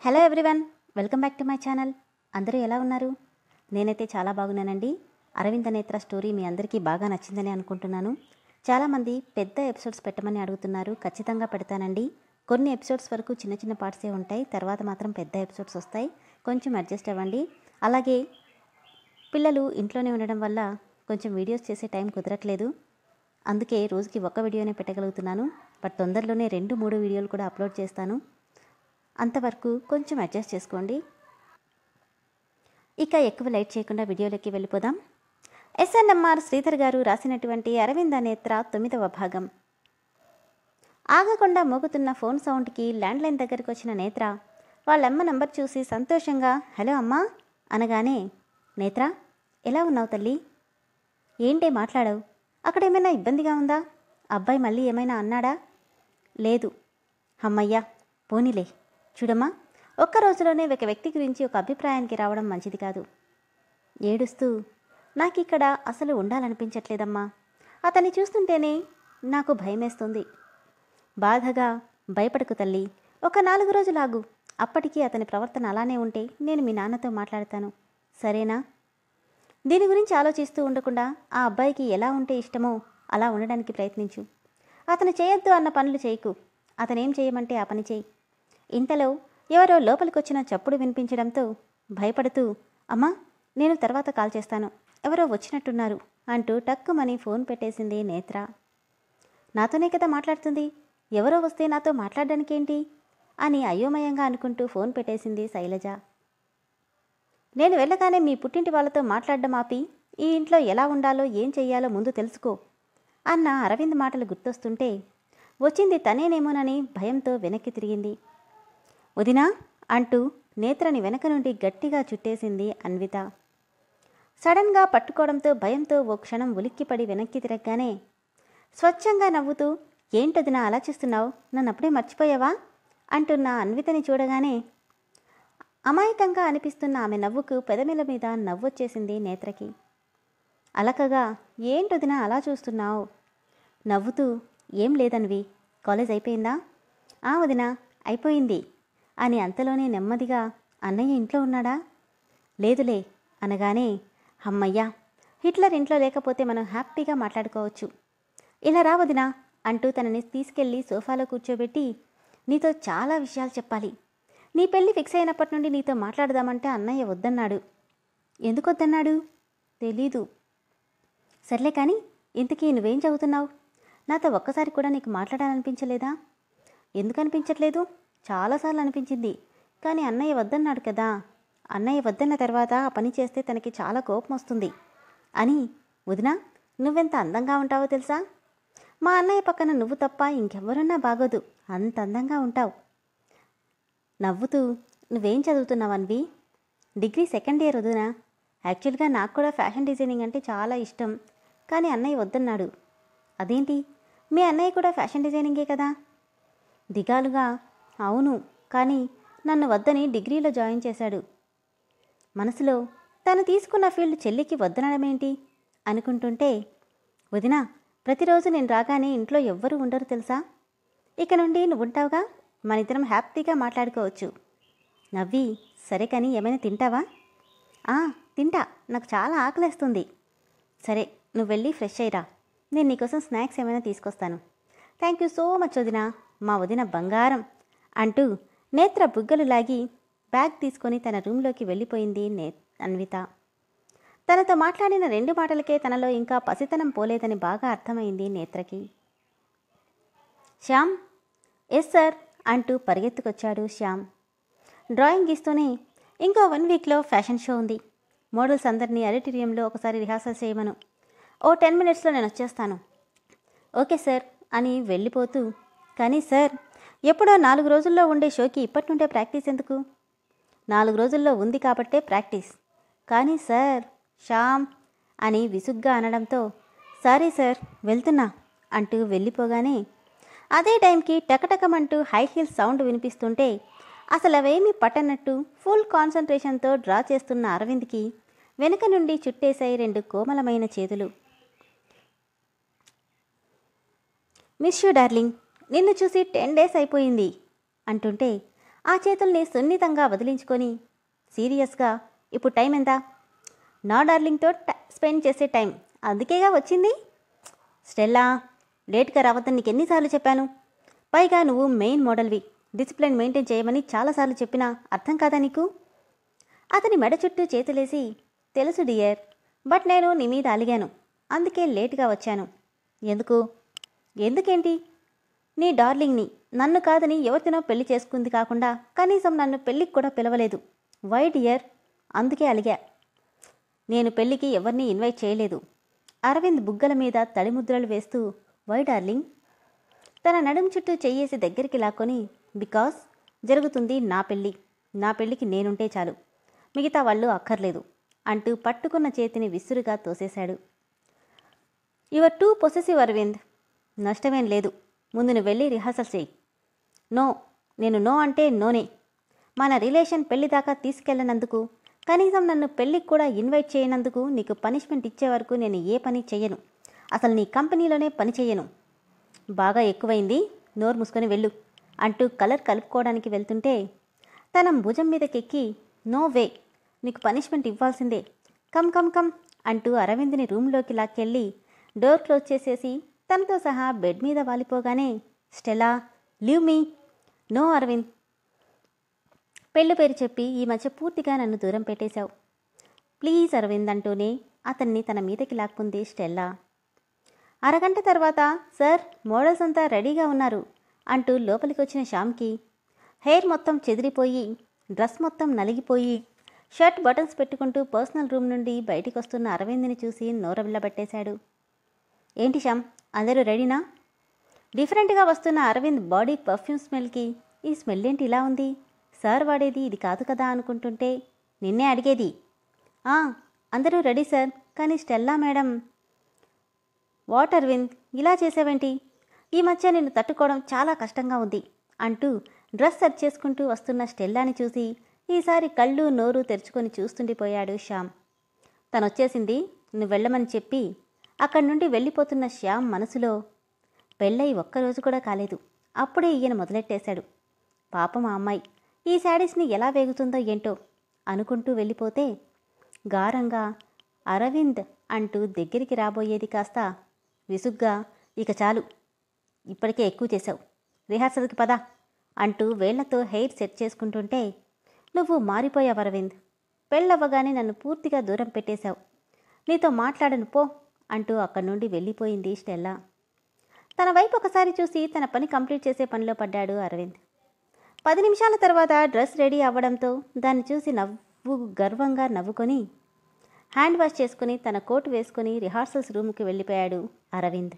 Hello everyone, welcome back to my channel. అందరూ ఎలా ఉన్నారు? నేనైతే చాలా బాగున్నానండి. అరవింద నేత్ర స్టోరీ మీ అందరికీ బాగా నచ్చిందని అనుకుంటున్నాను. చాలామంది పెద్ద ఎపిసోడ్స్ పెట్టమని అడుగుతున్నారు. ఖచ్చితంగా పెడతానండి. కొన్ని ఎపిసోడ్స్ వరకు చిన్న చిన్న పార్ట్సే ఉంటాయి, తర్వాత మాత్రం పెద్ద ఎపిసోడ్స్ వస్తాయి. కొంచెం అడ్జస్ట్ అవ్వండి. అలాగే పిల్లలు ఇంట్లోనే ఉండడం వల్ల కొంచెం వీడియోస్ చేసే టైం కుదరట్లేదు. అందుకే రోజుకి ఒక వీడియోనే పెట్టగలుగుతున్నాను. బట్ తొందరలోనే 2-3 వీడియోలు కూడా అప్లోడ్ చేస్తాను. అంతవరకు కొంచెం అడ్జస్ట్ చేసుకోండి. ఇక ఎక్కువ లైట్ చేయకుండా వీడియోలోకి వెళ్ళిపోదాం. ఎస్ఎన్ఎంఆర్ శ్రీధర్ గారు రాసినటువంటి అరవింద నేత్ర 9వ భాగం. ఆగకుండా మోగుతున్న ఫోన్ సౌండ్కి ల్యాండ్లైన్ దగ్గరికి వచ్చిన నేత్ర వాళ్ళమ్మ నంబర్ చూసి సంతోషంగా హలో అమ్మా అనగానే, నేత్ర ఎలా ఉన్నావు తల్లి? ఏంటే మాట్లాడావు? అక్కడేమైనా ఇబ్బందిగా ఉందా? అబ్బాయి మళ్ళీ ఏమైనా అన్నాడా? లేదు. అమ్మయ్యా, పోనీలే. చూడమ్మా, ఒక్క రోజులోనే ఒక వ్యక్తి గురించి ఒక అభిప్రాయానికి రావడం మంచిది కాదు. ఏడుస్తూ, నాకిక్కడ అసలు ఉండాలనిపించట్లేదమ్మా. అతన్ని చూస్తుంటేనే నాకు భయమేస్తుంది. బాధగా, భయపడకు తల్లి, ఒక 4 రోజులు ఆగు. అప్పటికీ అతని ప్రవర్తన అలానే ఉంటే నేను మీ నాన్నతో మాట్లాడతాను, సరేనా? దీని గురించి ఆలోచిస్తూ ఉండకుండా ఆ అబ్బాయికి ఎలా ఉంటే ఇష్టమో అలా ఉండడానికి ప్రయత్నించు. అతను చేయొద్దు అన్న పనులు చేయకు. అతనేం చేయమంటే ఆ పని చేయి. ఇంతలో ఎవరో లోపలికొచ్చిన చప్పుడు వినిపించడంతో భయపడుతూ, అమ్మా నేను తర్వాత కాల్ చేస్తాను, ఎవరో వచ్చినట్టున్నారు అంటూ టక్కుమని ఫోన్ పెట్టేసింది నేత్ర. నాతోనే కదా మాట్లాడుతుంది, ఎవరో వస్తే నాతో మాట్లాడడానికేంటి అని అయోమయంగా అనుకుంటూ ఫోన్ పెట్టేసింది శైలజ. నేను వెళ్ళగానే మీ పుట్టింటి వాళ్ళతో మాట్లాడడం ఆపి ఈ ఇంట్లో ఎలా ఉండాలో ఏం చెయ్యాలో ముందు తెలుసుకో అన్న అరవింద్ మాటలు గుర్తొస్తుంటే వచ్చింది తనేనేమోనని భయంతో వెనక్కి తిరిగింది. వదినా అంటూ నేత్రని వెనక నుండి గట్టిగా చుట్టేసింది అన్విత. సడన్గా పట్టుకోవడంతో భయంతో ఓ క్షణం ఉలిక్కిపడి వెనక్కి తిరగగానే స్వచ్ఛంగా నవ్వుతూ, ఏంటొదినా అలా చేస్తున్నావు? నన్నప్పుడే మర్చిపోయావా అంటున్న అన్వితని చూడగానే అమాయకంగా అనిపిస్తున్న ఆమె నవ్వుకు పెదమిల మీద నవ్వొచ్చేసింది నేత్రకి. అలకగా, ఏంటొదినా అలా చూస్తున్నావు? నవ్వుతూ, ఏం లేదన్వి, కాలేజ్ అయిపోయిందా? ఆ వదినా, అయిపోయింది అని అంతలోనే నెమ్మదిగా, అన్నయ్య ఇంట్లో ఉన్నాడా? లేదులే అనగానే, అమ్మయ్యా, హిట్లర్ ఇంట్లో లేకపోతే మనం హ్యాపీగా మాట్లాడుకోవచ్చు. ఇలా రా వదినా అంటూ తనని తీసుకెళ్లి సోఫాలో కూర్చోబెట్టి, నీతో చాలా విషయాలు చెప్పాలి. నీ పెళ్లి ఫిక్స్ అయినప్పటి నుండి నీతో మాట్లాడదామంటే అన్నయ్య వద్దన్నాడు. ఎందుకు వద్దన్నాడు? తెలీదు. సర్లే కానీ ఇంతకీ నువ్వేం చదువుతున్నావు? నాతో ఒక్కసారి కూడా నీకు మాట్లాడాలనిపించలేదా? ఎందుకు అనిపించట్లేదు? చాలాసార్లు అనిపించింది, కానీ అన్నయ్య వద్దన్నాడు కదా. అన్నయ్య వద్దన్న తర్వాత ఆ పని చేస్తే తనకి చాలా కోపం వస్తుంది అని. వదినా, నువ్వెంత అందంగా ఉంటావో తెలుసా? మా అన్నయ్య పక్కన నువ్వు తప్ప ఇంకెవ్వరున్నా బాగోదు, అంత అందంగా ఉంటావు. నవ్వుతూ, నువ్వేం చదువుతున్నావు అన్వి? డిగ్రీ 2nd ఇయర్ వదినా. యాక్చువల్గా నాకు కూడా ఫ్యాషన్ డిజైనింగ్ అంటే చాలా ఇష్టం, కానీ అన్నయ్య వద్దన్నాడు. అదేంటి, మీ అన్నయ్య కూడా ఫ్యాషన్ డిజైనింగే కదా? దిగాలుగా, అవును, కానీ నన్ను వద్దని డిగ్రీలో జాయిన్ చేశాడు. మనసులో తను తీసుకున్న ఫీల్డ్ చెల్లికి వద్దనడమేంటి అనుకుంటుంటే, వదినా, ప్రతిరోజు నేను రాగానే ఇంట్లో ఎవ్వరూ ఉండరు తెలుసా? ఇక నుండి నువ్వు ఉంటావుగా, మనిద్దరం హ్యాపీగా మాట్లాడుకోవచ్చు. నవ్వి, సరే కానీ ఏమైనా తింటావా? తింటా, నాకు చాలా ఆకలేస్తుంది. సరే, నువ్వు వెళ్ళి ఫ్రెష్ అయ్యిరా, నేను నీకోసం స్నాక్స్ ఏమైనా తీసుకొస్తాను. థ్యాంక్ యూ సో మచ్ వదినా, మా వదిన బంగారం అంటూ నేత్ర బుగ్గలు లాగి బ్యాగ్ తీసుకొని తన రూంలోకి వెళ్ళిపోయింది అన్విత. తనతో మాట్లాడిన 2 మాటలకే తనలో ఇంకా పసితనం పోలేదని బాగా అర్థమైంది నేత్రకి. శ్యామ్, ఎస్ సార్ అంటూ పరిగెత్తుకొచ్చాడు శ్యామ్. డ్రాయింగ్ గీస్తూనే, ఇంకో 1 వీక్లో ఫ్యాషన్ షో ఉంది. మోడల్స్ అందరినీ ఆడిటోరియంలో ఒకసారి రిహార్సల్ చేయమను. ఓ 10 మినిట్స్లో నేను వచ్చేస్తాను. ఓకే సార్ అని వెళ్ళిపోతూ, కానీ సార్, ఎప్పుడో 4 రోజుల్లో ఉండే షోకి ఇప్పటి నుండే ప్రాక్టీస్ ఎందుకు? 4 రోజుల్లో ఉంది కాబట్టే ప్రాక్టీస్. కానీ సార్, శ్యామ్ అని విసుగ్గా అనడంతో, సారీ సార్, వెళ్తున్నా అంటూ వెళ్ళిపోగానే అదే టైంకి టకటకమంటూ హై హీల్స్ సౌండ్ వినిపిస్తుంటే అసలు అవేమీ పట్టనట్టు ఫుల్ కాన్సన్ట్రేషన్తో డ్రా చేస్తున్న అరవింద్కి వెనుక నుండి చుట్టేశాయి 2 కోమలమైన చేతులు. మిస్ యూ డార్లింగ్, నిన్ను చూసి 10 డేస్ అయిపోయింది అంటుంటే, ఆ చేతుల్ని సున్నితంగా వదిలించుకొని సీరియస్గా, ఇప్పుడు టైం ఎంత? నా డార్లింగ్తో స్పెండ్ చేసే టైం, అందుకేగా వచ్చింది. స్టెల్లా, లేట్గా రావద్దని నీకు ఎన్నిసార్లు చెప్పాను? పైగా నువ్వు మెయిన్ మోడల్వి, డిసిప్లిన్ మెయింటైన్ చేయమని చాలాసార్లు చెప్పినా అర్థం కాదా నీకు? అతని మెడ చుట్టూ చేతులేసి, తెలుసు డియర్, బట్ నేను నీ మీద అలిగాను, అందుకే లేటుగా వచ్చాను. ఎందుకు? ఎందుకేంటి? నీ డార్లింగ్ని నన్ను కాదని ఎవరితోనో పెళ్లి చేసుకుంది కాకుండా కనీసం నన్ను పెళ్ళికి కూడా పిలవలేదు. Why dear? అందుకే అలిగా. నేను పెళ్ళికి ఎవరిని ఇన్వైట్ చేయలేదు. అరవింద్ బుగ్గల మీద తడిముద్రలు వేస్తూ, వై డార్లింగ్? తన నడుం చుట్టూ చెయ్యేసి దగ్గరికి లాక్కొని, బికాస్ జరుగుతుంది నా పెళ్ళి, నా పెళ్ళికి నేనుంటే చాలు, మిగతా వాళ్ళు అక్కర్లేదు అంటూ పట్టుకున్న చేతిని విసురుగా తోసేశాడు. Your too possessive Aravind. నష్టమేం లేదు, ముందు నువ్వు వెళ్ళి రిహార్సల్ చేయి. నో, నేను నో అంటే నోనే. మన రిలేషన్ పెళ్లి దాకా తీసుకెళ్ళనందుకు, కనీసం నన్ను పెళ్ళికి కూడా ఇన్వైట్ చేయనందుకు నీకు పనిష్మెంట్ ఇచ్చే వరకు నేను ఏ పని చెయ్యను. అసలు నీ కంపెనీలోనే పని చెయ్యను. బాగా ఎక్కువైంది, నోరు మూసుకొని వెళ్ళు అంటూ కలర్ కలుపుకోవడానికి వెళ్తుంటే తన భుజం మీదకెక్కి, నో వే, నీకు పనిష్మెంట్ ఇవ్వాల్సిందే, కమ్ కమ్ కమ్ అంటూ అరవింద్ని రూమ్లోకి లాక్కెళ్ళి డోర్ క్లోజ్ చేసేసి తనతో సహా బెడ్ మీద వాలిపోగానే, Stella, leave me. No Aravind, పెళ్ళి పేరు చెప్పి ఈ మధ్య పూర్తిగా నన్ను దూరం పెట్టేశావు. ప్లీజ్ అరవింద్ అంటూనే అతన్ని తన మీదకి లాక్కుంది స్టెల్లా. అరగంట తర్వాత, సార్, మోడల్స్ అంతా రెడీగా ఉన్నారు అంటూ లోపలికి వచ్చిన శ్యామ్కి హెయిర్ మొత్తం చెదిరిపోయి, డ్రెస్ మొత్తం నలిగిపోయి, షర్ట్ బటన్స్ పెట్టుకుంటూ పర్సనల్ రూమ్ నుండి బయటికి వస్తున్న అరవింద్ని చూసి నోరవిల్లబట్టేశాడు. ఏంటి శ్యామ్, అందరూ రెడీనా? డిఫరెంట్గా వస్తున్న అరవింద్ బాడీ పర్ఫ్యూమ్ స్మెల్కి, ఈ స్మెల్ ఏంటి ఇలా ఉంది, సార్ వాడేది ఇది కాదు కదా అనుకుంటుంటే, నిన్నే అడిగేది. అందరూ రెడీ సార్, కానీ స్టెల్లా మేడం. వాట్ అరవింద్, ఇలా చేసావేంటి? ఈ మధ్య నిన్ను తట్టుకోవడం చాలా కష్టంగా ఉంది అంటూ డ్రెస్ సెర్చ్ చేసుకుంటూ వస్తున్న స్టెల్లాని చూసి ఈసారి కళ్ళు నోరు తెరుచుకొని చూస్తుండిపోయాడు శ్యామ్. తనొచ్చేసింది, నువ్వు వెళ్ళమని చెప్పి అక్కడి నుండి వెళ్ళిపోతున్న శ్యామ్ మనసులో, పెళ్ళై ఒక్కరోజు కూడా కాలేదు, అప్పుడే ఈయన మొదలెట్టేశాడు. పాపం ఆ అమ్మాయి ఈ శాడీస్ని ఎలా వేగుతుందో ఏంటో అనుకుంటూ వెళ్ళిపోతే, గారంగా అరవింద్ అంటూ దగ్గరికి రాబోయేది కాస్త విసుగ్గా, ఇక చాలు, ఇప్పటికే ఎక్కువ చేశావు, రిహార్సల్కి పదా అంటూ వేళ్లతో హెయిర్ సెట్ చేసుకుంటుంటే, నువ్వు మారిపోయావు అరవింద్, పెళ్ళవ్వగానే నన్ను పూర్తిగా దూరం పెట్టేశావు, నీతో మాట్లాడను పో అంటూ అక్కడి నుండి వెళ్ళిపోయింది స్టెల్లా. తన వైపు ఒకసారి చూసి తన పని కంప్లీట్ చేసే పనిలో పడ్డాడు అరవింద్. 10 నిమిషాల తర్వాత డ్రెస్ రెడీ అవ్వడంతో దాన్ని చూసి గర్వంగా నవ్వుకొని హ్యాండ్ వాష్ చేసుకుని తన కోటు వేసుకుని రిహార్సల్స్ రూమ్కి వెళ్ళిపోయాడు అరవింద్.